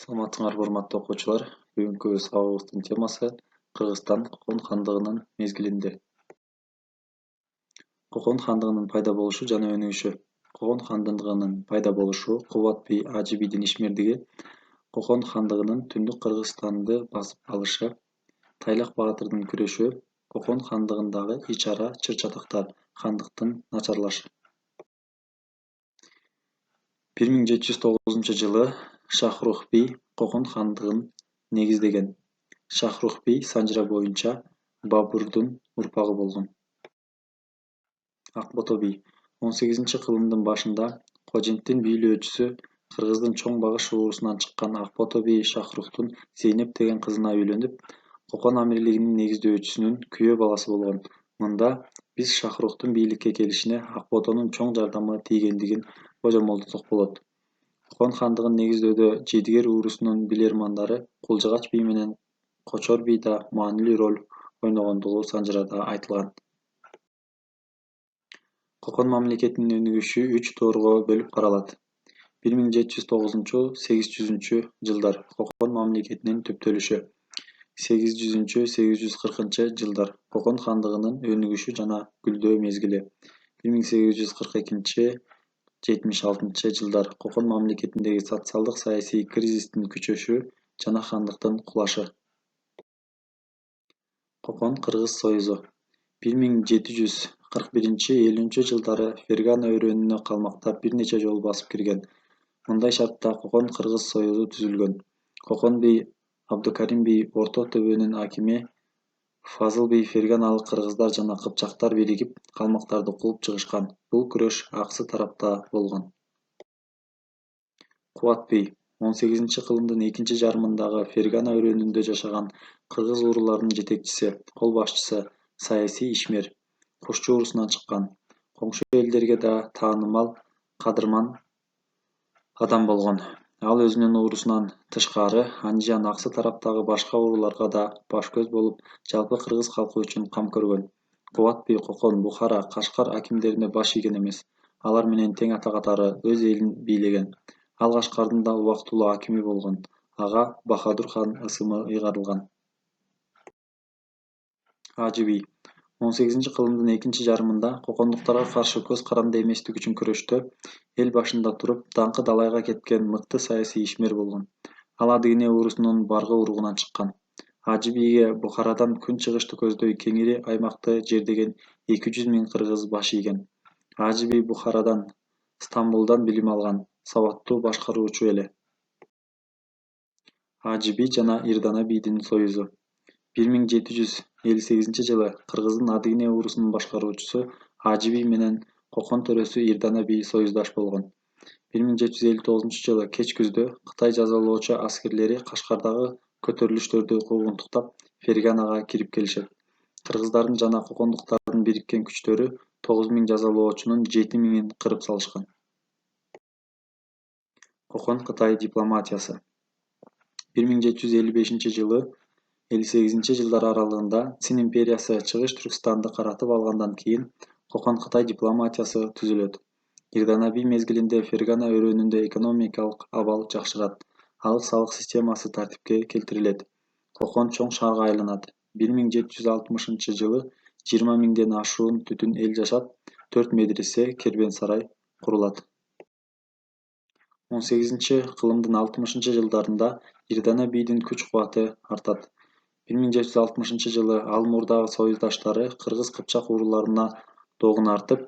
Саламатсыңарбы урматтуу окуучулар. Бүгүнкү сабагыбыздын темасы Кыргызстан Кокон хандыгынын мезгилинде. Кокон хандыгынын пайда болушу жана өнүгүшү. Кокон хандыгынын пайда болушу Кубат би Ажы бийдин ишмердиги, Кокон хандыгынын түндүк Кыргызстанды басып алышы, Тайлак баатырдын күрөшү, Кокон хандыгындагы ич-ара чыр-чатактар, хандыктын начарлашы. 1709 Шахрух би Кокон хандыгын негиздеген. Шахрух би санжыра боюнча Бабурдун урпагы болгон. Акбото би 18-кылымдын башында Коженттин бийлөөчүсү Кыргыздын чоң багыш уурусунан чыккан Акбото би Шахрухтун Зейнеп деген кызына үйлөнүп, Кокон амирлигинин негиздөөчүсүнүн күйөө баласы болгон. Мында биз Шахрухтун бийликке келишине Акботонун чоң жардамы тийгендигин божомолдосок болот. Кокон хандыгын негиздөөдө Жедигер уурусунун билермандары Кулжагач би менен Кочор би да маанилүү роль ойногондугу санжырада айтылган. Кокон мамлекетинин өнүгүшү 3 тоорго бөлүп каралат. 1709-800 жылдар Кокон мамлекетинин төптөлүшү. 800-840 жылдар Кокон хандыгынын өнүгүшү жана гүлдөө мезгили. 1842-76 жылдар Кокон мамлекетиндеги социалдык саясий кризистин күчөшү жана хандыктын кулашы. Кокон Кыргыз союзу. 1741-50 жылдары Фергана өрөөнүнө калмактап бир нече жолу басып кирген. Мындай шартта Кокон Кыргыз союзу түзүлгөн. Кокон би Абдукарим би Орто төбөнүн акими, Фазыл би ферганалык кыргыздар жана кыпчактар биригип, калмактарды кууп чыгышкан. Бул күрөш аксы тарапта болгон. Кубат би 18-кылымдын экинчи жарымындагы Фергана өрөөнүндө жашаган кыргыз ууруларынын жетекчиси, кол башчысы, саясий ишмер, Кушчу уурусунан чыккан. Коңшу элдерге да таанымал, кадырман адам болгон. Ал өзүнүн уурусунан тышкары Анжан аксы тараптагы башка урууларга да баш көз болуп, жалпы кыргыз калкы үчүн кам көргөн. Кубат би Кокон, Бухара, Кашкар акимдерине баш ийген эмес. Алар менен тең ата-катары өз элин бийлеген. Ал Кашкардын да убактылуу акими болгон. Ага Бахадур хан ысымы ыйгарылган. Ажы би 18-кылымдын экинчи жарымында Кокондуктарга каршы көз каранды эместик үчүн күрөштө эл башында туруп, даңкы далайга кеткен мыкты саясий ишмер болгон. Ал Адыгине уурусунун баргы уругунан чыккан. Ажы бийге Бухарадан күн чыгышты көздөй кеңири аймакты жердеген 200 000 кыргыз баш ийген. Ажы би Бухарадан, Стамбулдан билим алган, сабаттуу башкаруучу эле. Ажы би жана Ирдана бийдин союзу. 1758-жылы Кыргыздын Адыгине уурусунун башкаруучусу Ажы би менен Кокон төрөсү Ирдана би союздаш болгон. 1759-жылы кеч күздө Кытай жазалоочу аскерлери Кашкардагы көтөрүлүштөрдү куугунтуктап Ферганага кирип келишет. Кыргыздардын жана кокондуктардын бириккен күчтөрү 9000 жазалоочунун 7000-ин кырып салышкан. Кокон Кытай дипломатиясы. 1755-жылы 58-жылдар аралыгында Цин империясы Чыгыш Түркстанды каратып алгандан кийин Кокон Кытай дипломатиясы түзүлөт. Ирдана би мезгилинде Фергана өрөөнүндө экономикалык абал жакшырат. Алык салык системасы тартипке келтирилет. Кокон чоң шаарга айланат. 1760-жылы 20 000ден ашуун түтүн эл жашап, 4 медресе, кербен-сарай курулат. 18-кылымдын 60-жылдарында Ирдана бийдин күч-кубаты артат. 1760-жылы ал мурдагы союздаштары кыргыз-кыпчак урууларына догун артып,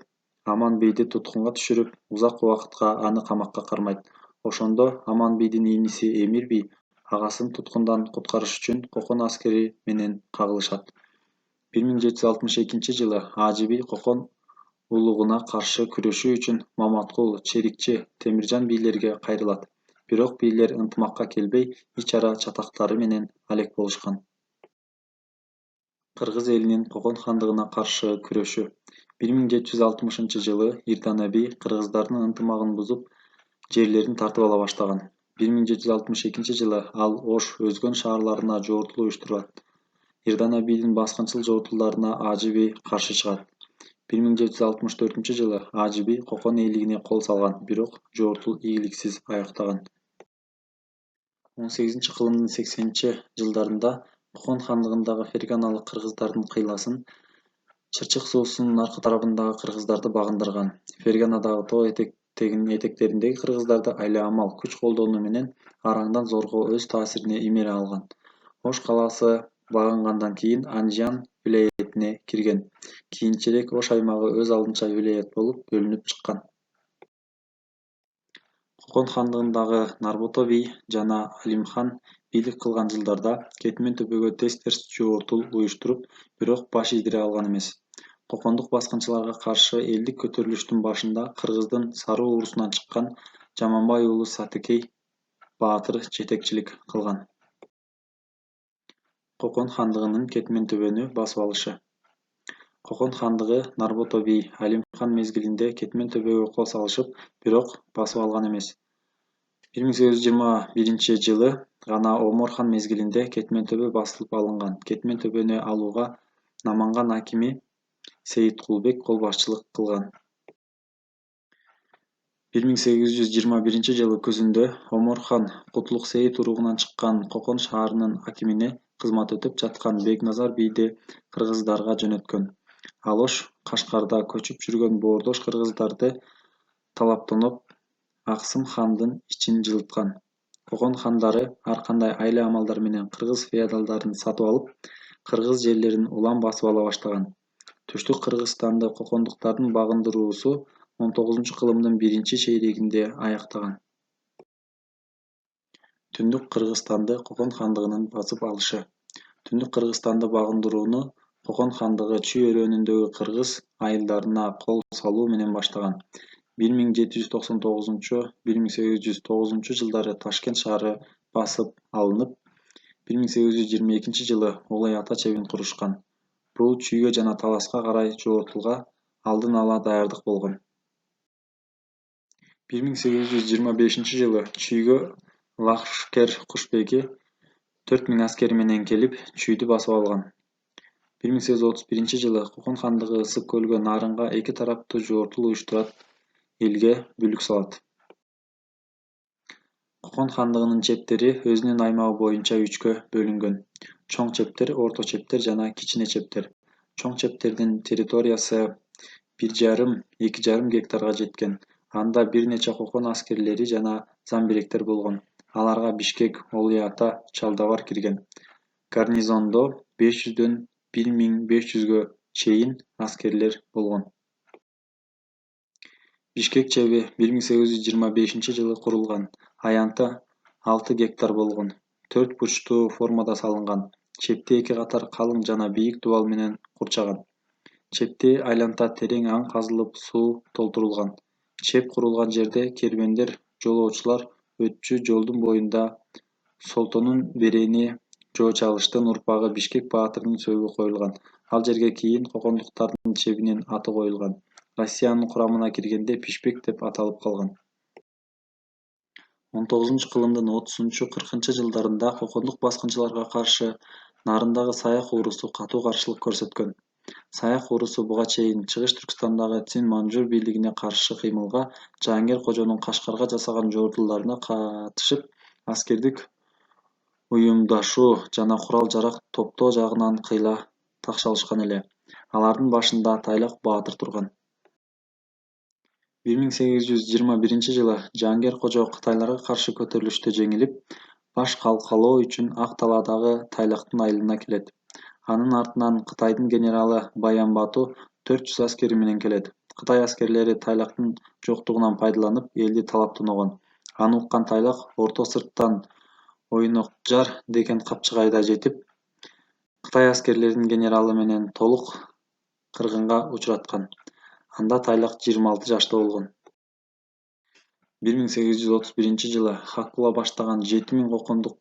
Аман бийди туткунга түшүрүп, узак убакытка аны камакка кармайт. Ошондо Аман бийдин иниси Эмир би агасын туткундан куткарыш үчүн Кокон аскери менен кагылышат. 1762-жылы Ажы би Кокон улугуна каршы күрөшүү үчүн Маматкул, Черикчи, Темиржан бийлерге кайрылат. Бирок бийлер ынтымакка келбей, ич-ара чатактары менен алек болушкан. Кыргыз элинин Кокон хандыгына каршы күрөшү. 1760-жылы Ирдана би кыргыздардын ынтымагын бузуп, жерлерин тартып ала баштаган. 1762-жылы ал Ош, Өзгөн шаарларына жортул уюштурат. Ирдана бийдин баскынчыл жортулдарына Ажы би каршы чыгат. 1764-жылы Ажы би Кокон элигине кол салган, бирок жортул ийгиликсиз аяктаган. 18-кылымдын 80-жылдарында Кокон хандыгындагы ферганалык кыргыздардын кыйласын Чырчык суусунун аркы тарабындагы кыргыздарды багындырган. Ферганадагы тоо этектериндеги кыргыздарды айла-амал, күч колдонуу менен араңдан зорго өз таасирине имере алган. Ош калаасы багынгандан кийин Анжан вилаятине кирген. Кийинчерээк Ош аймагы өз алдынча вилаят болуп бөлүнүп чыккан. Кокон хандыгындагы Нарбото би жана Алимхан бийлик кылган жылдарда Кетмен төбөгө тез-терс жогортул уюштуруп, бирок баш ийдире алган эмес. Кокондук баскынчыларга каршы элдик көтөрүлүштүн башында Кыргыздын Саруу урусунан чыккан Жаманбай уулу Сатыкей баатыр жетекчилик кылган. Кокон хандыгынын Кетмен төбөнү басып алышы. Кокон хандыгы Нарбото би Алимхан мезгилинде Кетмен төбөгө кол салышып, бирок басып алган эмес. 1821-жылы гана Омор хан мезгилинде Кетмен төбө басылып алынган. Кетмен төбөнү алууга Наманган акими Сейиткулбек кол башчылык кылган. 1821-жылы күзүндө Омор хан Кутлук Сейит уругунан чыккан Кокон шаарынын акимине кызмат өтөп жаткан Бекназар бийди кыргыздарга жөнөткөн. Ал Ош Кашкарда көчүп жүргөн боордош кыргыздарды талаптоноп Аксым хандын ичин жылыткан. Кокон хандары ар кандай айла-амалдар менен кыргыз феодалдарын сатып алып, кыргыз жерлерин улам басып ала баштаган. Түштүк Кыргызстанды кокондуктардын багындыруусу 19-кылымдын 1-чейрегинде аяктаган. Түндүк Кыргызстанды Кокон хандыгынын басып алышы. Түндүк Кыргызстанды багындырууну Кокон хандыгы Чүй өрөөнүндөгү кыргыз айылдарына кол салуу менен баштаган. 1799-1809 жылдары Ташкент шаары басып алынып, 1822-жылы Улай Ата чебин курушкан. Бул Чүйгө жана Таласка карай жогортулга алдын ала даярдык болгон. 1825-жылы Чүйгө Лашкер Кушбеки 4000 аскери менен келип, Чүйдү басып алган. 1831-жылы Кокон хандыгы Ысык көлгө нарынга эки тараптуу жогортул уюштурат, элге бүлүк салат. Кокон хандыгынын чептери өзүнүн аймагы боюнча 3кө бөлүнгөн. Чоң чептер, орто чептер жана кичине чептер. Чоң чептердин территориясы 1,5–2,5 гектарга жеткен. Анда бир нече Кокон аскерлери жана замбиректер болгон. Аларга Бишкек, Улай Ата, Чалдабар кирген. Гарнизондо 500дөн 1500гө чейин аскерлер болгон. Бишкек чеби 1825-жылы курулган. Аянты 6 гектар болгон. 4 бурчтуу формада салынган. Чепти эки катар калың жана бийик дубал менен курчаган. Чепти айланта терең аң казылып, суу толтурулган. Чеп курулган жерде кербендер, жолоочулар өтчү жолдун боюнда Солтонун берени Жоо Чалыштын урпагы Бишкек баатырдын сөөгү коюлган. Ал жерге кийин кокондуктардын чебинин аты коюлган. Россиянын курамына киргенде Пишпек деп аталып калган. 19-кылымдын 30–40 жылдарында кокондук баскынчыларга каршы нарындагы Саяк уурусу катуу каршылык көрсөткөн. Саяк уурусу буга чейин Чыгыш Түркістандагы Цин Манжур бийлигине каршы кыймылга Жаангер кожонун Кашкарга жасаган жогортулдарына катышып, аскердик уюмдашуу жана курал-жарак топтоо жагынан кыйла такшалышкан эле. Алардын башында Тайлак баатыр турган. 1821-жылы Жаангер кожо Кытайларга каршы көтөрүлүштө жеңилип, баш калкалоо үчүн Ак Талаадагы Тайлактын айылына келет. Анын артынан Кытайдын генералы Баян Бату 400 аскери менен келет. Кытай аскерлери Тайлактын жоктугунан пайдаланып, элди талаптоногон. Аны уккан Тайлак орто сырттан Ойнокжар деген капчыгайда жетип, Кытай аскерлеринин генералы менен толук кыргынга учураткан. Анда Тайлак 26 жашта болгон. 1831-жылы Хакула баштаган 7000 кокондук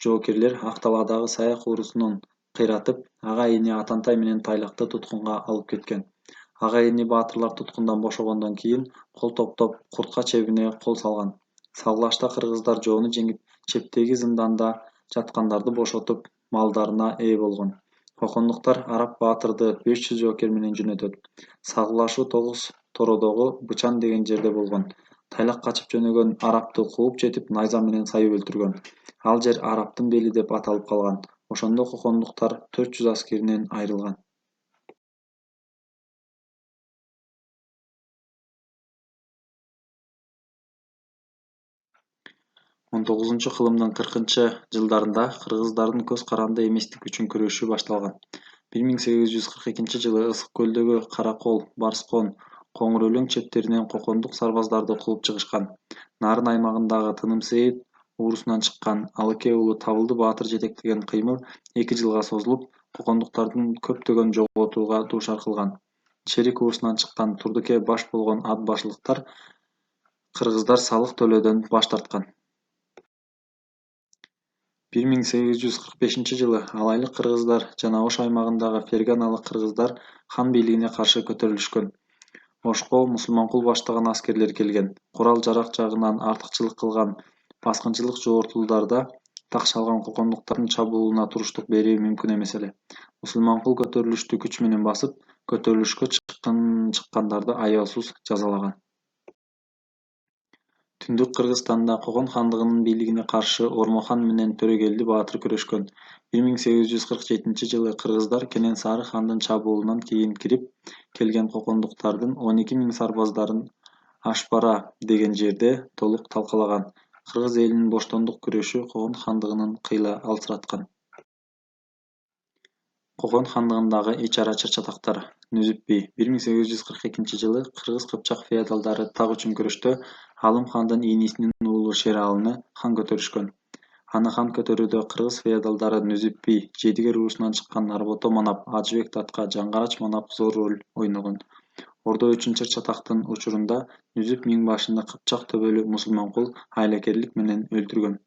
жоокерлер Ак Талаадагы Саяк уурусунун кыйратып, ага эни Атантай менен Тайлакты туткунга алып кеткен. Ага эни баатырлар туткундан бошогондон кийин кол топтоп Куртка чебине кол салган. Салгылашта кыргыздар жоону жеңип, чептеги зынданда жаткандарды бошотуп, малдарына ээ болгон. Кокондуктар Арап баатырды 500 жоокер менен жөнөтөт. Салгылашуу Тогуз Тородогу Бычан деген жерде болгон. Тайлак качып жөнөгөн арапты кууп жетип, найза менен сайып өлтүргөн. Ал жер Араптын бели деп аталып калган. Ошондо кокондуктар 400 аскеринен айрылган. 19-кылымдын 40-жылдарында кыргыздардын көз каранды эместик үчүн күрөшү башталган. 1842-жылы Ысык көлдөгү Каракол, Барскон, Коңур өлөң чептеринен кокондук сарбаздарды кууп чыгышкан. Нарын аймагындагы Тынымсейит уурусунан чыккан Алыке уулу Табылды баатыр жетектеген кыймыл 2 жылга созулуп, кокондуктардын көптөгөн жоготууга дуушар кылган. Черик уурусунан чыккан Турдуке баш болгон ат башылыктар кыргыздар салык төлөөдөн баш тарткан. 1845-жылы алайлык кыргыздар жана Ош аймагындагы ферганалык кыргыздар хан бийлигине каршы көтөрүлүшкөн. Ошко мусулманкул баштаган аскерлер келген. Курал-жарак жагынан артыкчылык кылган баскынчылык жоготууларда так шалган кокондуктардын чабуулуна туруштук берүү мүмкүн эмес эле. Мусулманкул көтөрүлүштү күч менен басып, көтөрүлүшкө чыккандарды аяосуз жазалаган. Түндүк Кыргызстанда Кокон хандыгынын бийлигине каршы Ормохан менен Төрөгелди баатыр күрөшкөн. 1847-жылы кыргыздар Кенен Сары хандын чабуулунан кийин кирип келген кокондуктардын 12 000 сарбаздарын Ашбара деген жерде толук талкалаган. Кыргыз элинин боштондук күрөшү Кокон хандыгынын кыйла алсыраткан. Кокон хандыгындагы ич ара чыр-чатактар. Нүзүп би. 1842-жылы кыргыз кыпчак феодалдары так үчүн күрөштө Алым хандын ийнисинин уулу Шералыны хан көтөрүшкөн. Аны хан көтөрүүдө кыргыз феодалдары Нүзүп би, Жедигер уурусунан чыккан Нарбото манап, Ажыбек Татка, Жаңгарач манап зор роль ойногон. Ордо үчүн чыр-чатактын учурунда Нүзүп миңбашыны кыпчак төбөлү мусулманкул айлакерлик менен өлтүргөн.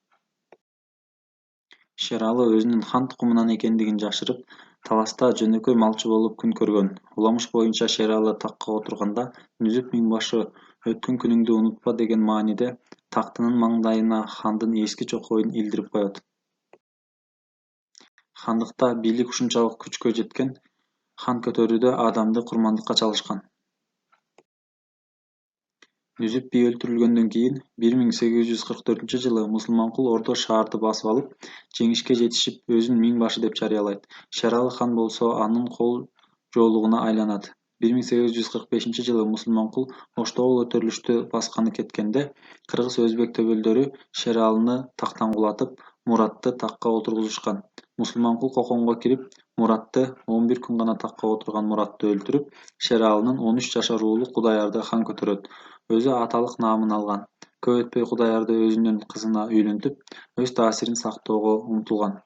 Шералы өзүнүн хан тукумунан экендигин жашырып, таласта жөнөкөй малчы болуп күн көргөн. Уламыш боюнча Шералы такка отурганда Нүзүп миңбашы өткөн күнүңдү унутпа деген мааниде тактынын маңдайына хандын эски чокойун илдирип коет. Хандыкта бийлик ушунчалык күчкө жеткен, хан көтөрүүдө адамды курмандыкка чалышкан. Нүзүп би өлтүрүлгөндөн кийин 1844-жылы мусулманкул Ордо шаарды басып алып, жеңишке жетишип өзүн миңбашы деп жарыялайт. Шералы хан болсо анын кол жоолугуна айланат. 1845-жылы мусулманкул Оштогу көтөрүлүштү басканы кеткенде, кыргыз өзбек төбөлдөрү Шералыны тактан кулатып, Муратты такка отургузушкан. Мусулманкул Коконго кирип, Муратты 11 күн гана такка отурган Муратты өлтүрүп, Шералынын 13 жашар уулу Кудаярды хан көтөрөт. Өзү аталык наамын алган. Көп өтпөй Кудаярды өзүнүн кызына үйлөнтүп, өз таасирин сактоого умтулган.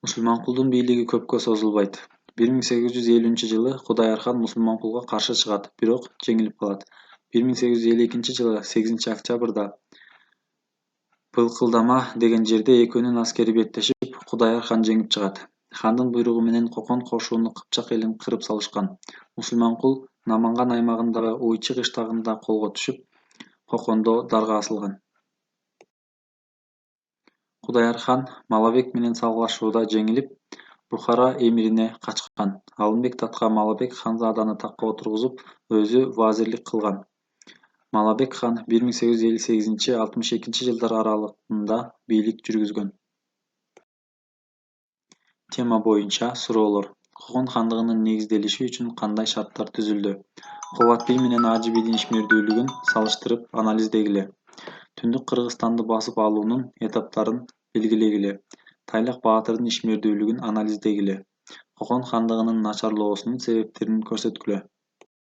Мусулманкулдун бийлиги көпкө созулбайт. 1850-жылы Кудаяр хан мусулманкулга каршы чыгат, бирок жеңилип калат. 1852-жылы 8-октябрда Былкылдама деген жерде экөөнүн аскери беттешип, Кудаяр хан жеңип чыгат. Хандын буйругу менен Кокон кошууну Кыпчак элин кырып салышкан. Мусулманкул Наманган аймагындагы Уйчы кыштагында колго түшүп, Кокондо дарга асылган. Кудаяр хан Малабек менен салгылашууда жеңилип, Бухара эмирине качкан. Алымбек Татка Малабек ханзаданы такка отургузуп, өзү вазирлик кылган. Малабек хан 1858-62 аралыгында бийлик жүргүзгөн. Тема боюнча суроолор. Кокон хандыгынын негизделиши үчүн кандай шарттар түзүлдү? Кубат би менен Ажы бидин ишмердүүлүгүн салыштырып анализдегиле. Түндүк Кыргызстанды басып алуунун этаптарын белгилегиле. Тайлак баатырдын ишмердүүлүгүн анализдегиле. Кокон хандыгынын начарлоосунун себептерин көрсөткүлө.